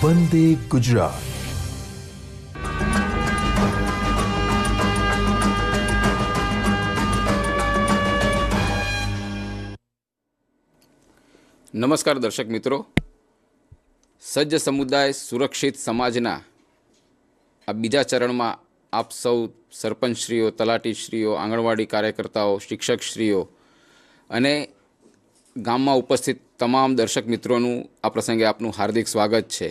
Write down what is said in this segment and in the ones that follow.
વંદે ગુજરાત. નમસ્કાર દર્શક મિત્રો, સજ્જ સમુદાય સુરક્ષિત સમાજના આ બીજા ચરણમાં આપ સૌ સરપંચશ્રીઓ, તલાટીશ્રીઓ, આંગણવાડી કાર્યકર્તાઓ, શિક્ષકશ્રીઓ અને ગામમાં ઉપસ્થિત તમામ દર્શક મિત્રોનું આ પ્રસંગે આપનું હાર્દિક સ્વાગત છે.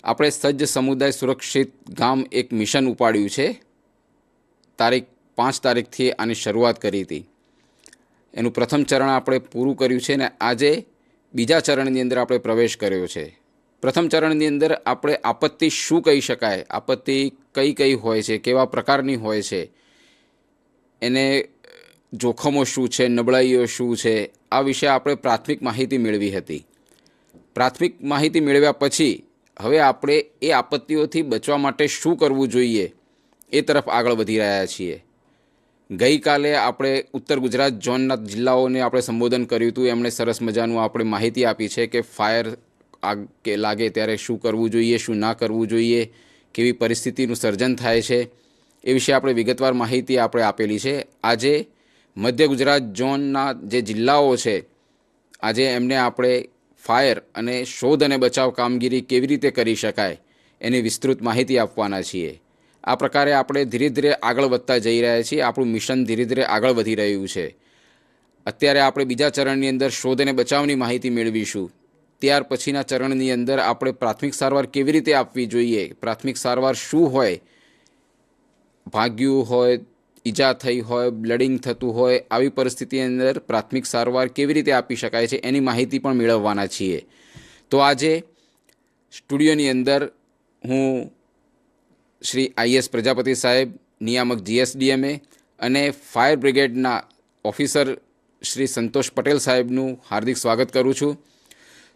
આપણે સજ્જ સમુદાય સુરક્ષિત ગામ એક મિશન ઉપાડ્યું છે. 5 તારીખથી આની શરૂઆત કરી હતી. એનું પ્રથમ ચરણ આપણે પૂરું કર્યું છે અને આજે બીજા ચરણની અંદર આપણે પ્રવેશ કર્યો છે. પ્રથમ ચરણની અંદર આપણે આપત્તિ શું કહી શકાય, આપત્તિ કઈ કઈ હોય છે, કેવા પ્રકારની હોય છે, એને જોખમો શું છે, નબળાઈઓ શું છે, આ વિશે આપણે પ્રાથમિક માહિતી મેળવી હતી. પ્રાથમિક માહિતી મેળવ્યા પછી હવે આપણે એ આપત્તિઓથી બચવા માટે શું કરવું જોઈએ એ તરફ આગળ વધી રહ્યા છીએ. ગઈકાલે આપણે ઉત્તર ગુજરાત ઝોનના જિલ્લાઓને આપણે સંબોધન કર્યું હતું. એમણે સરસ મજાનું આપણે માહિતી આપી છે કે ફાયર આગ કે લાગે ત્યારે શું કરવું જોઈએ, શું ના કરવું જોઈએ, કેવી પરિસ્થિતિનું સર્જન થાય છે, એ વિશે આપણે વિગતવાર માહિતી આપણે આપેલી છે. આજે મધ્ય ગુજરાત ઝોનના જે જિલ્લાઓ છે, આજે એમને આપણે ફાયર અને શોધ અને બચાવ કામગીરી કેવી રીતે કરી શકાય એની વિસ્તૃત માહિતી આપવાના છીએ. આ પ્રકારે આપણે ધીરે ધીરે આગળ વધતા જઈ રહ્યા છીએ. આપણું મિશન ધીરે ધીરે આગળ વધી રહ્યું છે. અત્યારે આપણે બીજા ચરણની અંદર શોધ અને બચાવની માહિતી મેળવીશું. ત્યાર પછીના ચરણની અંદર આપણે પ્રાથમિક સારવાર કેવી રીતે આપવી જોઈએ, પ્રાથમિક સારવાર શું હોય, ભાગ્યું હોય, ઈજા થઈ હોય, બ્લડિંગ થતું હોય, આવી પરિસ્થિતિની અંદર પ્રાથમિક સારવાર કેવી રીતે આપી શકાય છે એની માહિતી પણ મેળવવાના છીએ. તો આજે સ્ટુડિયોની અંદર હું શ્રી IS પ્રજાપતિ સાહેબ, નિયામક GSDMA અને ફાયર બ્રિગેડના ઓફિસર શ્રી સંતોષ પટેલ સાહેબનું હાર્દિક સ્વાગત કરું છું.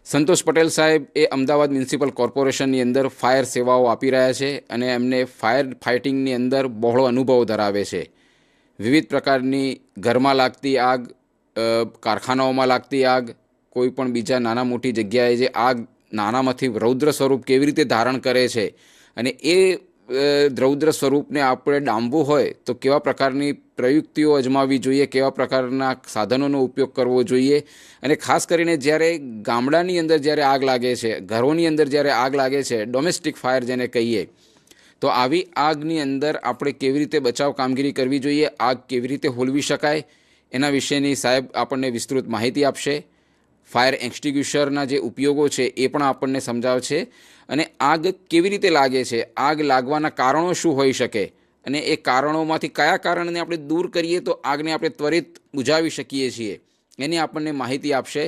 સંતોષ પટેલ સાહેબ એ અમદાવાદ મ્યુનિસિપલ કોર્પોરેશનની અંદર ફાયર સેવાઓ આપી રહ્યા છે અને એમને ફાયર ફાઇટિંગની અંદર બહોળો અનુભવ ધરાવે છે. વિવિધ પ્રકારની ઘરમાં લાગતી આગ, કારખાનાઓમાં લાગતી આગ, કોઈ પણ બીજા નાના મોટી જગ્યાએ જે આગ નાનામાંથી રૌદ્ર સ્વરૂપ કેવી રીતે ધારણ કરે છે અને એ રૌદ્ર સ્વરૂપને આપણે ડામવું હોય તો કેવા પ્રકારની પ્રયુક્તિઓ અજમાવવી જોઈએ, કેવા પ્રકારના સાધનોનો ઉપયોગ કરવો જોઈએ, અને ખાસ કરીને જ્યારે ગામડાની અંદર જ્યારે આગ લાગે છે, ઘરોની અંદર જ્યારે આગ લાગે છે, ડોમેસ્ટિક ફાયર જેને કહીએ, તો આવી આગની અંદર આપણે કેવી રીતે બચાવ કામગીરી કરવી જોઈએ, આગ કેવી રીતે હોલવી શકાય, એના વિશેની સાહેબ આપણને વિસ્તૃત માહિતી આપશે. ફાયર એક્સટિંગ્યુશરના જે ઉપયોગો છે એ પણ આપણને સમજાવશે અને આગ કેવી રીતે લાગે છે, આગ લાગવાના કારણો શું હોઈ શકે અને એ કારણોમાંથી કયા કારણને આપણે દૂર કરીએ તો આગને આપણે ત્વરિત બુઝાવી શકીએ છીએ, એની આપણને માહિતી આપશે.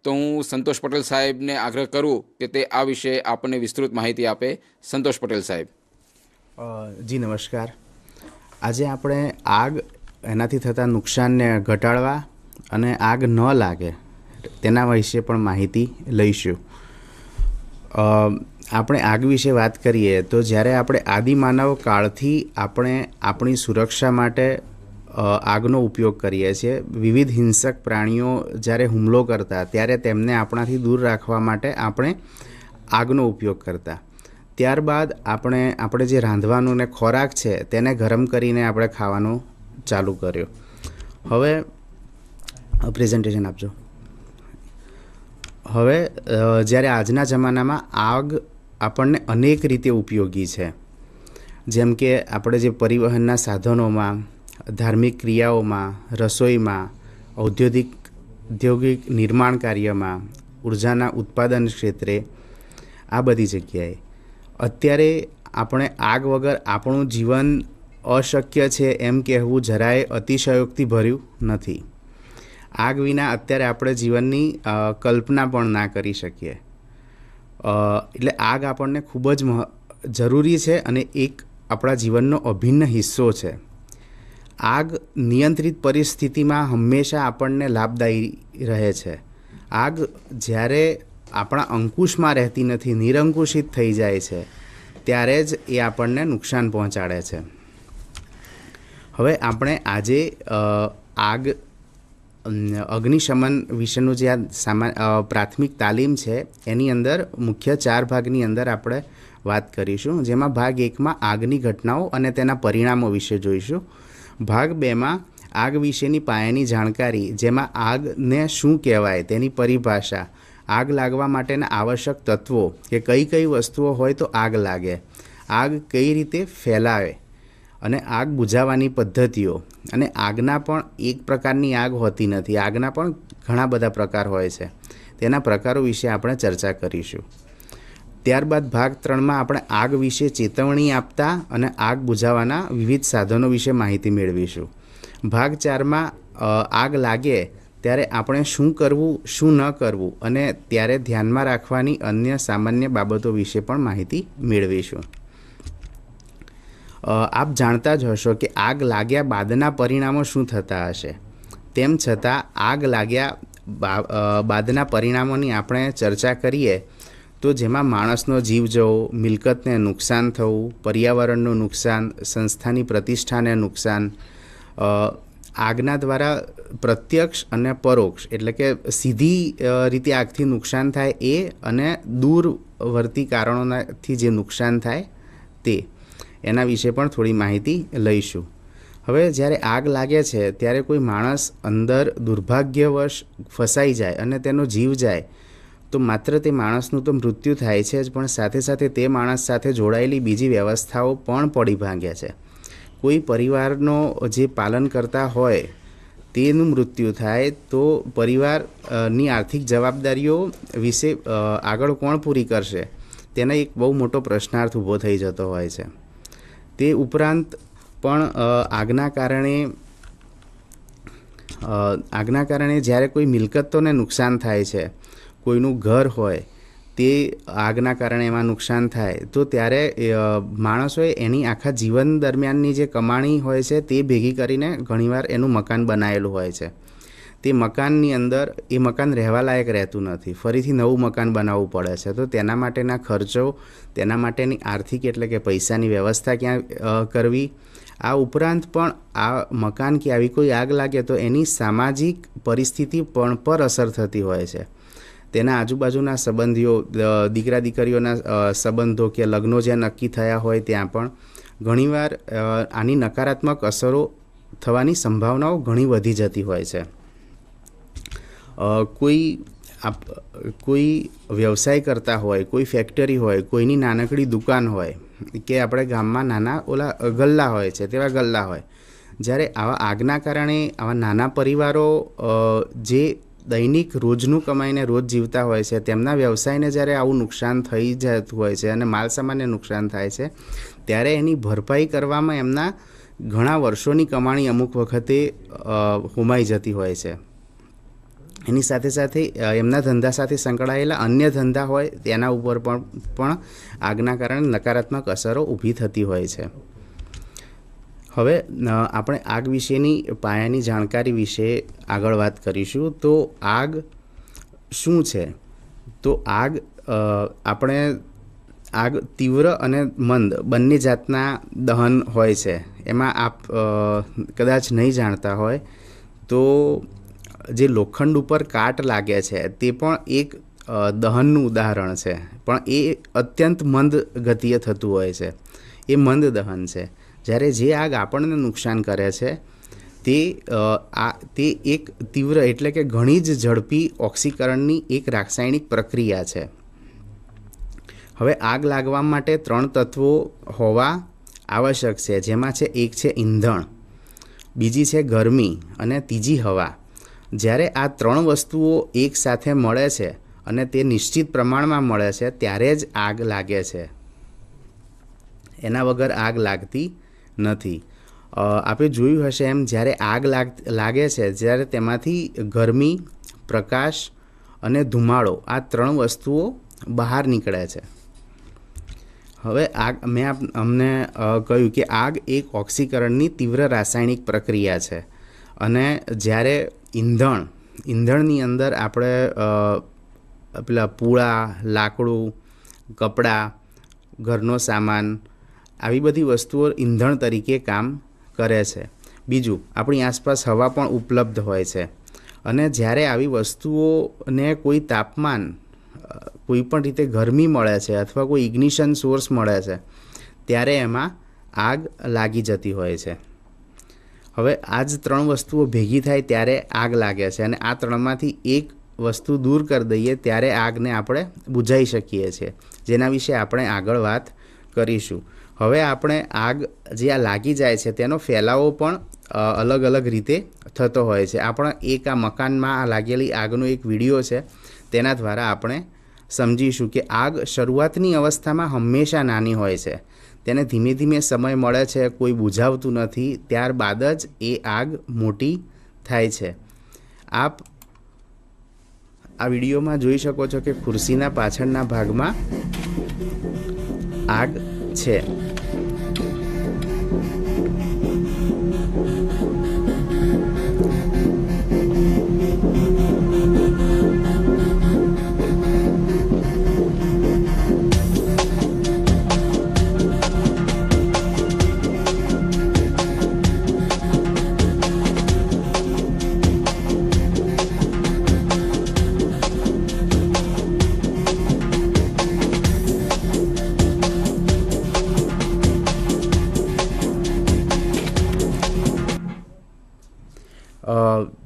તો હું સંતોષ પટેલ સાહેબને આગ્રહ કરું કે તે આ વિશે આપણને વિસ્તૃત માહિતી આપે. સંતોષ પટેલ સાહેબ. જી નમસ્કાર. આજે આપણે આગ, એનાથી થતા નુકસાનને ઘટાડવા અને આગ ન લાગે તેના વિશે પણ માહિતી લઈશું. આપણે આગ વિશે વાત કરીએ તો જ્યારે આપણે આદિમાનવ કાળથી આપણે આપણી સુરક્ષા માટે આગનો ઉપયોગ કરીએ છીએ. વિવિધ હિંસક પ્રાણીઓ જ્યારે હુમલો કરતા ત્યારે તેમને આપણાથી દૂર રાખવા માટે આપણે આગનો ઉપયોગ કરતા. ત્યારબાદ આપણે જે રાંધવાનું ને ખોરાક છે તેને ગરમ કરીને આપણે ખાવાનું ચાલુ કર્યો. હવે પ્રેઝન્ટેશન આપજો. હવે જ્યારે આજના જમાનામાં આગ આપણને અનેક રીતે ઉપયોગી છે. જેમ કે આપણે જે પરિવહનના સાધનોમાં, ધાર્મિક ક્રિયાઓમાં, રસોઈમાં, ઔદ્યોગિક નિર્માણ કાર્યમાં, ઉર્જાના ઉત્પાદન ક્ષેત્રે, આ બધી જગ્યાએ અત્યારે આપણે આગ વગર આપણું જીવન અશક્ય છે એમ કહેવું જરાય અતિશયોક્તિ ભર્યું નથી. આગ વિના અત્યારે આપણે જીવનની કલ્પના પણ ના કરી શકીએ. એટલે આગ આપણને ખૂબ જ જરૂરી છે અને એક આપણા જીવનનો અભિન્ન હિસ્સો છે. આગ નિયંત્રિત પરિસ્થિતિમાં હંમેશા આપણને લાભદાયી રહે છે. આગ જ્યારે આપણા અંકુશમાં રહેતી નથી, નિરંકુશિત થઈ જાય છે, ત્યારે જ એ આપણને નુકસાન પહોંચાડે છે. હવે આપણે આજે આગ અગ્નિશમન વિશેનું જે આ પ્રાથમિક તાલીમ છે એની અંદર મુખ્ય 4 ભાગની અંદર આપણે વાત કરીશું, જેમાં ભાગ 1માં આગની ઘટનાઓ અને તેના પરિણામો વિશે જોઈશું. ભાગ 2માં આગ વિશેની પાયાની જાણકારી, જેમાં આગને શું કહેવાય તેની પરિભાષા, આગ લાગવા માટેના આવશ્યક તત્વો કે કઈ કઈ વસ્તુઓ હોય તો આગ લાગે, આગ કઈ રીતે ફેલાવે અને આગ બુઝાવવાની પદ્ધતિઓ. અને આગના પણ એક પ્રકારની આગ હોતી નથી, આગના પણ ઘણા બધા પ્રકાર હોય છે. તેના પ્રકારો વિશે આપણે ચર્ચા કરીશું. ત્યારબાદ ભાગ 3માં આપણે આગ વિશે ચેતવણી આપતા અને આગ બુઝાવવાના વિવિધ સાધનો વિશે માહિતી મેળવીશું. ભાગ 4માં આગ લાગે ત્યારે આપણે શું કરવું, શું ન કરવું અને ત્યારે ધ્યાનમાં રાખવાની અન્ય સામાન્ય બાબતો વિશે પણ માહિતી મેળવીશું. આપ જાણતા જ હશો કે આગ લાગ્યા બાદના પરિણામો શું થતા હશે. તેમ છતાં આગ લાગ્યા બાદના પરિણામોની આપણે ચર્ચા કરીએ તો જેમાં માણસનો જીવ જવો, મિલકતને નુકસાન થવું, પર્યાવરણનું નુકસાન, સંસ્થાની પ્રતિષ્ઠાને નુકસાન, આગના દ્વારા પ્રત્યક્ષ અને પરોક્ષ એટલે કે સીધી રીતે આગથી નુકસાન થાય એ અને દૂરવર્તી કારણોથી જે નુકસાન થાય તે, એના વિશે પણ થોડી માહિતી લઈશું. હવે જ્યારે આગ લાગે છે ત્યારે કોઈ માણસ અંદર દુર્ભાગ્યવશ ફસાઈ જાય અને તેનો જીવ જાય તો માત્ર તે માણસનું તો મૃત્યુ થાય છે જ, પણ સાથે સાથે તે માણસ સાથે જોડાયેલી બીજી વ્યવસ્થાઓ પણ પડી ભાંગે છે. કોઈ પરિવારનો જે પાલન કરતા હોય તેનું મૃત્યુ થાય તો પરિવારની આર્થિક જવાબદારીઓ વિશે આગળ કોણ પૂરી કરશે, તેનો એક બહુ મોટો પ્રશ્નાર્થ ઊભો થઈ જતો હોય છે. તે ઉપરાંત પણ આગના કારણે જ્યારે કોઈ મિલકતોને નુકસાન થાય છે, કોઈનું ઘર હોય તે આગના કારણે એમાં નુકસાન થાય તો ત્યારે માણસોએ એની આખા જીવન દરમિયાનની જે કમાણી હોય છે તે ભેગી કરીને ઘણીવાર એનું મકાન બનાવેલું હોય છે. તે મકાનની અંદર એ મકાન રહેવા લાયક રહેતું નથી, ફરીથી નવું મકાન બનાવવું પડે છે. તો તેના માટેના ખર્ચો, તેના માટેની આર્થિક એટલે કે પૈસાની વ્યવસ્થા ક્યાં કરવી, આ ઉપરાંત પણ આ મકાન કે આવી કોઈ આગ લાગે તો એની સામાજિક પરિસ્થિતિ પણ પર અસર થતી હોય છે. તેના આજુબાજુના સંબંધીઓ, દીકરા દીકરીઓના સંબંધો કે લગ્નો જ્યાં નક્કી થયા હોય ત્યાં પણ ઘણીવાર આની નકારાત્મક અસરો થવાની સંભાવનાઓ ઘણી વધી જતી હોય છે. કોઈ વ્યવસાય કરતા હોય, કોઈ ફેક્ટરી હોય, કોઈની નાનકડી દુકાન હોય કે આપણે ગામમાં નાના ગલ્લા હોય છે, તેવા ગલ્લા હોય. જ્યારે આવા આગના કારણે આવા નાના પરિવારો જે દૈનિક રોજનું કમાઈને રોજ જીવતા હોય છે, તેમના વ્યવસાયને જ્યારે આવું નુકસાન થઈ જતું હોય છે અને માલસામાનને નુકસાન થાય છે ત્યારે એની ભરપાઈ કરવામાં એમના ઘણા વર્ષોની કમાણી અમુક વખતે હોમાઈ જતી હોય છે. એની સાથે સાથે એમના ધંધા સાથે સંકળાયેલા અન્ય ધંધા હોય તેના ઉપર પણ આગના કારણે નકારાત્મક અસરો ઊભી થતી હોય છે. હવે આપણે આગ વિશેની પાયાની જાણકારી વિશે આગળ વાત કરીશું. તો આગ શું છે? તો આગ તીવ્ર અને મંદ બંને જાતના દહન હોય છે. એમાં આપ કદાચ નહીં જાણતા હોય તો જે લોખંડ ઉપર કાટ લાગે છે તે પણ એક દહનનું ઉદાહરણ છે, પણ એ અત્યંત મંદ ગતિએ થતું હોય છે. એ મંદ દહન છે. જ્યારે જે આગ આપણને નુકસાન કરે છે તે એક તીવ્ર એટલે કે ઘણી જ ઝડપી ઓક્સીકરણની એક રાસાયણિક પ્રક્રિયા છે. હવે આગ લાગવા માટે 3 તત્વો હોવા આવશ્યક છે, જેમાં છે એક છે ઈંધણ, બીજી છે ગરમી અને ત્રીજી હવા. જ્યારે આ 3 વસ્તુઓ એક સાથે મળે છે અને તે નિશ્ચિત પ્રમાણમાં મળે છે ત્યારે જ આગ લાગે છે. એના વગર આગ લાગતી નથી. આપણે જોયું હશે એમ જ્યારે આગ લાગે છે જ્યારે તેમાંથી ગરમી, પ્રકાશ અને ધુમાડો આ 3 વસ્તુઓ બહાર નીકળે છે. હવે મેં અમને કહ્યું કે આગ એક ઓક્સીકરણની તીવ્ર રાસાયણિક પ્રક્રિયા છે અને જ્યારે ઈંધણની અંદર આપણે પેલા પૂળા, લાકડું, કપડાં, ઘરનો સામાન આવી બધી વસ્તુઓ ઈંધણ તરીકે કામ કરે છે. બીજું, આપણી આસપાસ હવા પણ ઉપલબ્ધ હોય છે અને જ્યારે આવી વસ્તુઓને કોઈ તાપમાન કોઈ પણ રીતે ગરમી મળે છે અથવા કોઈ ઇગ્નિશન સોર્સ મળે છે ત્યારે એમાં આગ લાગી જતી હોય છે. હવે આ જ 3 વસ્તુઓ ભેગી થાય ત્યારે આગ લાગે છે, અને આ 3માંથી એક વસ્તુ દૂર કરી દઈએ ત્યારે આગને આપણે બુઝાવી શકીએ છીએ, જેના વિશે આપણે આગળ વાત કરીશું. હવે આપણે આગ જે આ લાગી જાય છે તેનો ફેલાવો પણ અલગ અલગ રીતે થતો હોય છે. આપણે આ મકાનમાં લાગેલી આગનો એક વિડીયો છે, તેના દ્વારા આપણે સમજીશું કે આગ શરૂઆતની અવસ્થામાં હંમેશા નાની હોય છે. તેને ધીમે ધીમે સમય મળે છે, કોઈ બુઝાવતું નથી, ત્યારબાદ જ એ આગ મોટી થાય છે. આપ આ વિડીયોમાં જોઈ શકો છો કે ખુરશીના પાછળના ભાગમાં આગ છે.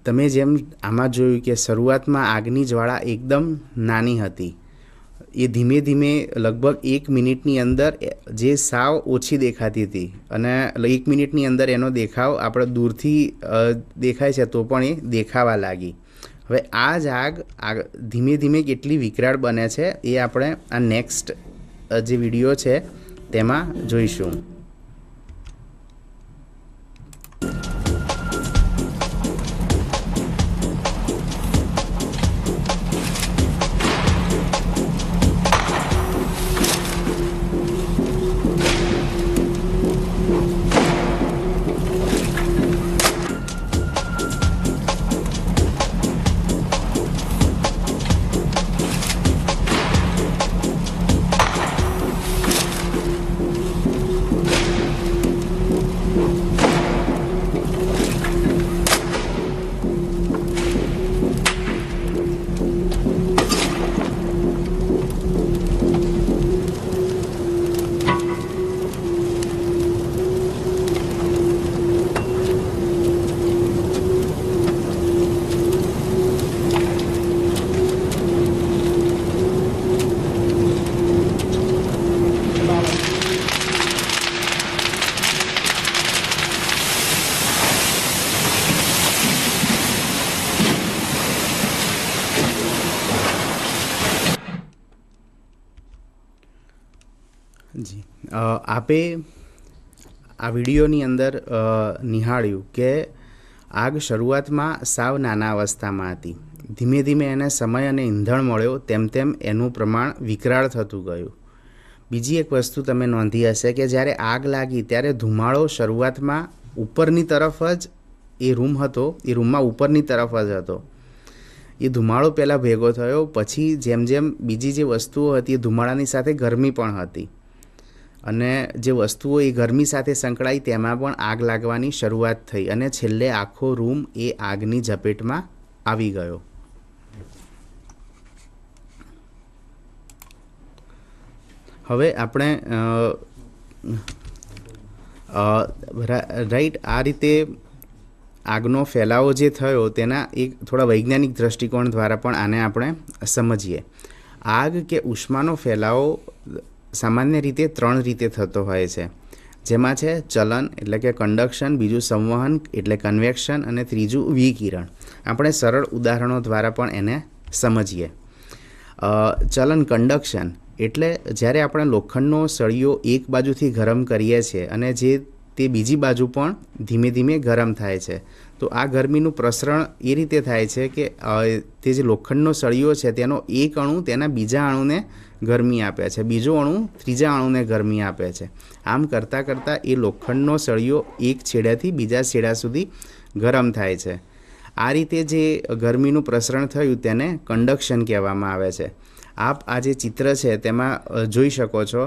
તમે જેમ આમાં જોયું કે શરૂઆતમાં આગની જ્વાળા એકદમ નાની હતી, એ ધીમે ધીમે લગભગ 1 મિનિટની અંદર જે સાવ ઓછી દેખાતી હતી, અને 1 મિનિટની અંદર એનો દેખાવ આપણે દૂરથી દેખાય છે તો પણ એ દેખાવા લાગી. હવે આ જ આગ ધીમે ધીમે કેટલી વિકરાળ બને છે એ આપણે આ નેક્સ્ટ જે વિડીયો છે તેમાં જોઈશું. જી, આપે આ વિડીયોની અંદર નિહાળ્યું કે આગ શરૂઆતમાં સાવ નાના અવસ્થામાં હતી. ધીમે ધીમે એને સમય અને ઈંધણ મળ્યો તેમ તેમ એનું પ્રમાણ વિકરાળ થતું ગયું. બીજી એક વસ્તુ તમે નોંધી હશે કે જ્યારે આગ લાગી ત્યારે ધુમાડો શરૂઆતમાં ઉપરની તરફ જ એ રૂમ હતો, એ રૂમમાં ઉપરની તરફ જ હતો. એ ધુમાડો પહેલાં ભેગો થયો, પછી જેમ જેમ બીજી જે વસ્તુઓ હતી એ ધુમાડાની સાથે ગરમી પણ હતી, અને જે વસ્તુઓ એ ગરમી સાથે સંકળાઈ તેમાં પણ આગ લાગવાની શરૂઆત થઈ, અને છેલ્લે આખો રૂમ એ આગની ઝપેટમાં આવી ગયો. હવે આપણે રાઈટ આ રીતે આગનો ફેલાવો જે થયો તેના એક થોડા વૈજ્ઞાનિક દ્રષ્ટિકોણ દ્વારા પણ આને આપણે સમજીએ. આગ કે ઉષ્માનો ફેલાવો સામાન્ય રીતે 3 રીતે થતો હોય છે, જેમાં છે ચલન એટલે કે કન્ડક્શન, બીજું સંવહન એટલે કન્વેક્શન, અને ત્રીજું વિકિરણ. આપણે સરળ ઉદાહરણો દ્વારા પણ એને સમજીએ. ચલન કન્ડક્શન એટલે જ્યારે આપણે લોખંડનો સળિયો એક બાજુથી ગરમ કરીએ છીએ અને જે તે બીજી બાજુ પણ ધીમે ધીમે ગરમ થાય છે, તો આ ગરમીનું પ્રસરણ એ રીતે થાય છે કે તે જે લોખંડનો સળિયો છે તેનો એક અણુ તેના બીજા અણુને ગરમી આપે છે, બીજો અણુ ત્રીજા અણુને ગરમી આપે છે. આમ કરતાં કરતાં એ લોખંડનો સળિયો એક છેડાથી બીજા છેડા સુધી ગરમ થાય છે. આ રીતે જે ગરમીનું પ્રસરણ થયું તેને કન્ડક્શન કહેવામાં આવે છે. આપ આ જે ચિત્ર છે તેમાં જોઈ શકો છો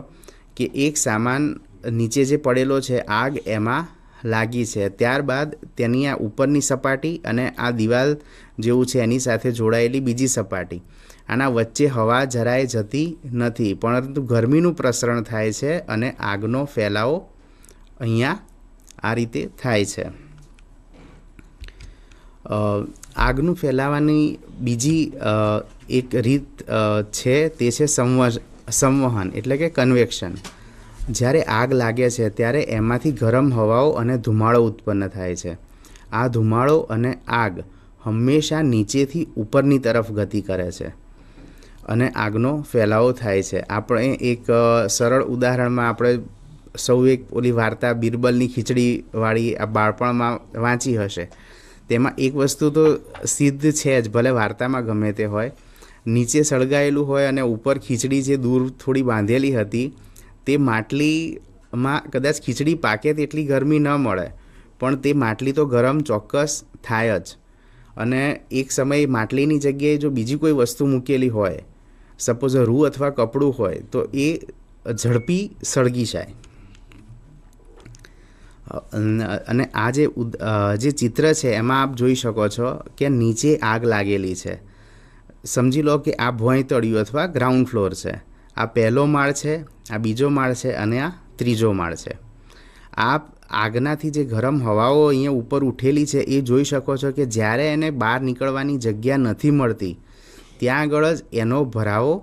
કે એક સામાન નીચે જે પડેલો છે આગ, એમાં લાગી છે, ત્યારબાદ તેની આ ઉપરની સપાટી અને આ દિવાલ જેવું છે એની સાથે જોડાયેલી બીજી સપાટી, આના વચ્ચે હવા જરાય જતી નથી, પરંતુ ગરમીનું પ્રસરણ થાય છે અને આગનો ફેલાવો અહીંયા આ રીતે થાય છે. આગનું ફેલાવાની બીજી એક રીત છે તે છે સંવહન એટલે કે કન્વેક્શન. જ્યારે આગ લાગે છે ત્યારે એમાંથી ગરમ હવાઓ અને ધુમાડો ઉત્પન્ન થાય છે. આ ધુમાડો અને આગ હંમેશા નીચેથી ઉપરની તરફ ગતિ કરે છે અને આગનો ફેલાવો થાય છે. આપણે એક સરળ ઉદાહરણમાં આપણે સૌ એક ઓલી વાર્તા બિરબલની ખીચડીવાળી આ બાળપણમાં વાંચી હશે. તેમાં એક વસ્તુ તો સિદ્ધ છે જ, ભલે વાર્તામાં ગમે તે હોય, નીચે સળગાયેલું હોય અને ઉપર ખીચડી જે દૂર થોડી બાંધેલી હતી તે માટલીમાં કદાચ ખીચડી પાકે તેટલી ગરમી ન મળે, પણ તે માટલી તો ગરમ ચોક્કસ થાય જ. અને એક સમયે માટલીની જગ્યાએ જો બીજી કોઈ વસ્તુ મૂકેલી હોય, સપોઝ રૂ અથવા કપડું હોય, તો એ ઝડપી સળગી જાય. અને આ જે ચિત્ર છે એમાં આપ જોઈ શકો છો કે નીચે આગ લાગેલી છે. સમજી લો કે આ ભોંયતળિયું અથવા ગ્રાઉન્ડ ફ્લોર છે. આ પહેલો માળ છે, આ બીજો માળ છે અને આ ત્રીજો માળ છે. આ આગનાથી જે ગરમ હવાઓ અહીંયા ઉપર ઉઠેલી છે એ જોઈ શકો છો કે જ્યારે એને બહાર નીકળવાની જગ્યા નથી મળતી ત્યાં આગળ જ એનો ભરાવો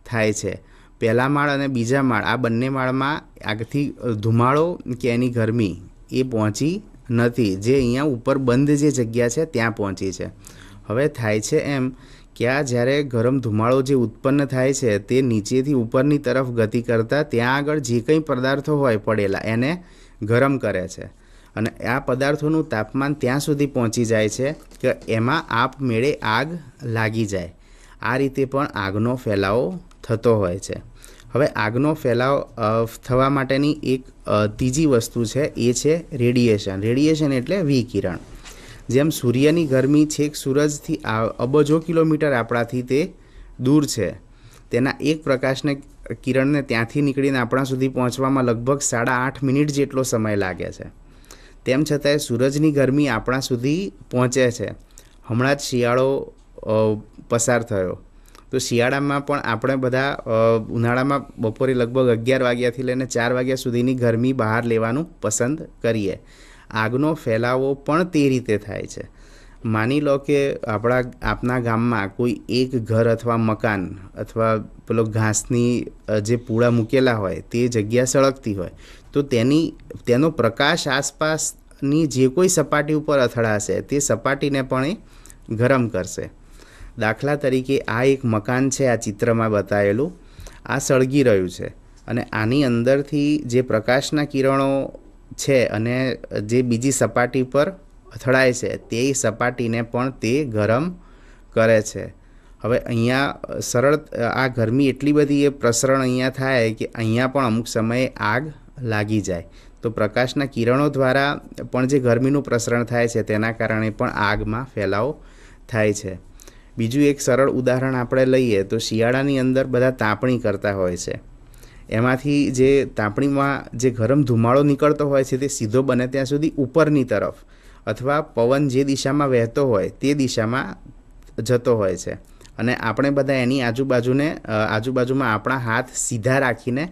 થાય છે. પહેલા માળ અને બીજા માળ, આ બંને માળમાં આગથી ધુમાડો કે એની ગરમી એ પહોંચી નથી, જે અહીંયા ઉપર બંધ જે જગ્યા છે ત્યાં પહોંચી છે. હવે થાય છે એમ કે આ જ્યારે ગરમ ધુમાડો જે ઉત્પન્ન થાય છે તે નીચેથી ઉપરની તરફ ગતિ કરતાં ત્યાં આગળ જે કંઈ પદાર્થો હોય પડેલા એને ગરમ કરે છે અને આ પદાર્થોનું તાપમાન ત્યાં સુધી પહોંચી જાય છે કે એમાં આપમેળે આગ લાગી જાય. આ રીતે પણ આગનો ફેલાવો થતો હોય છે. હવે આગનો ફેલાવ થવા માટેની એક ત્રીજી વસ્તુ છે એ છે રેડિયેશન. રેડિયેશન એટલે વિકિરણ. જેમ સૂર્યની ગરમી છેક સૂરજથી અબજો કિલોમીટર આપણાથી તે દૂર છે, તેના એક પ્રકાશને કિરણને ત્યાંથી નીકળીને આપણા સુધી પહોંચવામાં લગભગ 8.5 મિનિટ જેટલો સમય લાગે છે. તેમ છતાંય સૂરજની ગરમી આપણા સુધી પહોંચે છે. હમણાં જ શિયાળો પસાર થયો, તો શિયાળામાં પણ આપણે બધા ઉનાળામાં બપોરે લગભગ 11 વાગ્યાથી લઈને 4 વાગ્યા સુધીની ગરમી બહાર લેવાનું પસંદ કરીએ. આગનો ફેલાવો પણ તે રીતે થાય છે. માની લો કે આપણા ગામમાં કોઈ એક ઘર અથવા મકાન અથવા પેલો ઘાસની જે પૂળા મૂકેલા હોય તે જગ્યા સળગતી હોય, તો તેનો પ્રકાશ આસપાસની જે કોઈ સપાટી ઉપર અથડાશે તે સપાટીને પણ એ ગરમ કરશે. દાખલા તરીકે આ એક મકાન છે, આ ચિત્રમાં બતાવેલું, આ સળગી રહ્યું છે અને આની અંદરથી જે પ્રકાશના કિરણો છે અને જે બીજી સપાટી પર અથડાય છે તે સપાટીને પણ તે ગરમ કરે છે. હવે અહીંયા સરળ આ ગરમી એટલી બધી એ પ્રસરણ અહીંયા થાય કે અહીંયા પણ અમુક સમયે આગ લાગી જાય. તો પ્રકાશના કિરણો દ્વારા પણ જે ગરમીનું પ્રસરણ થાય છે તેના કારણે પણ આગમાં ફેલાવો થાય છે. બીજું એક સરળ ઉદાહરણ આપણે લઈએ તો શિયાળાની અંદર બધા તાપણી કરતા હોય છે. એમાંથી જે તાપણીમાં જે ગરમ ધુમાડો નીકળતો હોય છે તે સીધો બને ત્યાં સુધી ઉપરની તરફ અથવા પવન જે દિશામાં વહેતો હોય તે દિશામાં જતો હોય છે અને આપણે બધા એની આજુબાજુમાં આપણા હાથ સીધા રાખીને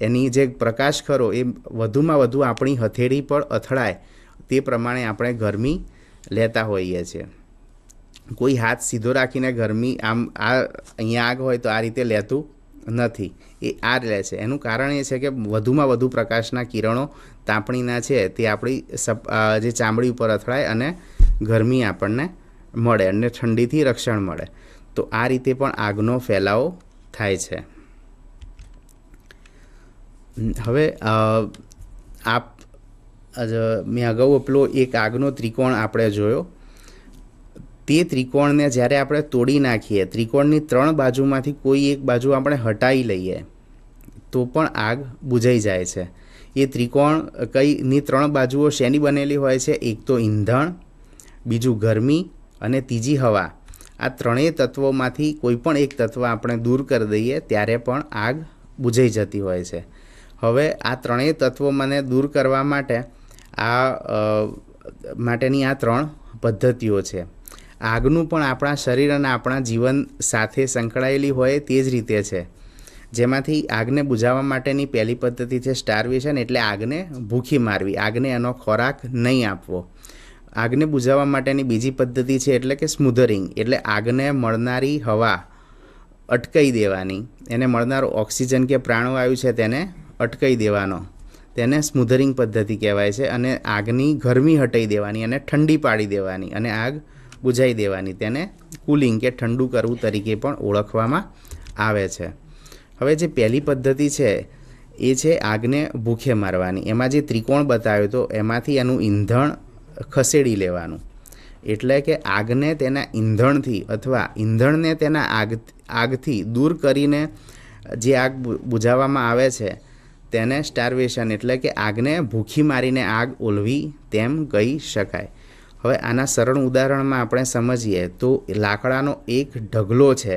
એની જે પ્રકાશ ખરો એ વધુમાં વધુ આપણી હથેળી પર અથડાય તે પ્રમાણે આપણે ગરમી લેતા હોઈએ છીએ. કોઈ હાથ સીધો રાખીને ગરમી અહીંયા આગ હોય તો આ રીતે લેતું નથી, એ આ લે છે. એનું કારણ એ છે કે વધુમાં વધુ પ્રકાશના કિરણો તાપણીના છે તે આપણી જે ચામડી ઉપર અથડાય અને ગરમી આપણને મળે અને ઠંડીથી રક્ષણ મળે. તો આ રીતે પણ આગનો ફેલાવો થાય છે. હવે મેં અગાઉ પેલો એક આગનો ત્રિકોણ આપણે જોયો. તે ત્રિકોણને જ્યારે આપણે તોડી નાખીએ, ત્રિકોણની 3 બાજુમાંથી કોઈ એક બાજુ આપણે હટાવી લઈએ તો પણ આગ બુઝાઈ જાય છે. એ ત્રિકોણ ની 3 બાજુઓ શેની બનેલી હોય છે? એક તો ઈંધણ, બીજું ગરમી અને ત્રીજી હવા. આ ત્રણેય તત્વોમાંથી કોઈ પણ એક તત્વ આપણે દૂર કરી દઈએ ત્યારે પણ આગ બુઝાઈ જતી હોય છે. હવે આ ત્રણેય તત્વો મને દૂર કરવા માટે માટેની આ 3 પદ્ધતિઓ છે. આગનું પણ આપણા શરીર અને આપણા જીવન સાથે સંકળાયેલી હોય તે જ રીતે છે. જેમાંથી આગને બુઝાવવા માટેની પહેલી પદ્ધતિ છે સ્ટાર્વેશન, એટલે આગને ભૂખી મારવી, આગને એનો ખોરાક નહીં આપવો. આગને બુઝાવવા માટેની બીજી પદ્ધતિ છે એટલે કે સ્મૂધરિંગ, એટલે આગને મળનારી હવા અટકાઈ દેવાની, એને મળનારો ઓક્સિજન કે પ્રાણવાયુ છે તેને અટકાઈ દેવાનો, તેને સ્મૂધરિંગ પદ્ધતિ કહેવાય છે. અને આગની ગરમી હટાવી દેવાની અને ઠંડી પાડી દેવાની અને આગ બુઝાવી દેવાની, તેને કુલિંગ કે ઠંડુ કરવું તરીકે પણ ઓળખવામાં આવે છે. હવે જે પહેલી પદ્ધતિ છે એ છે આગને ભૂખે મારવાની. એમાં જે ત્રિકોણ બતાવ્યો હતો એમાંથી એનું ઈંધણ ખસેડી લેવાનું, એટલે કે આગને તેના ઈંધણથી અથવા ઈંધણને તેના આગથી દૂર કરીને જે આગ બુઝાવવામાં આવે છે તેને સ્ટાર્વેશન એટલે કે આગને ભૂખી મારીને આગ ઓલવી તેમ કહી શકાય. હવે આના સરળ ઉદાહરણમાં આપણે સમજીએ તો લાકડાનો એક ઢગલો છે,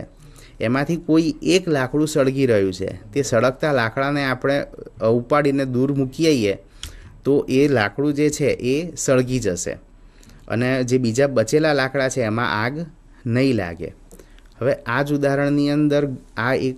એમાંથી કોઈ એક લાકડું સળગી રહ્યું છે, તે સળગતા લાકડાને આપણે ઉપાડીને દૂર મૂકી આવીએ તો એ લાકડું જે છે એ સળગી જશે અને જે બીજા બચેલા લાકડા છે એમાં આગ નહીં લાગે. હવે આ જ ઉદાહરણની અંદર આ એક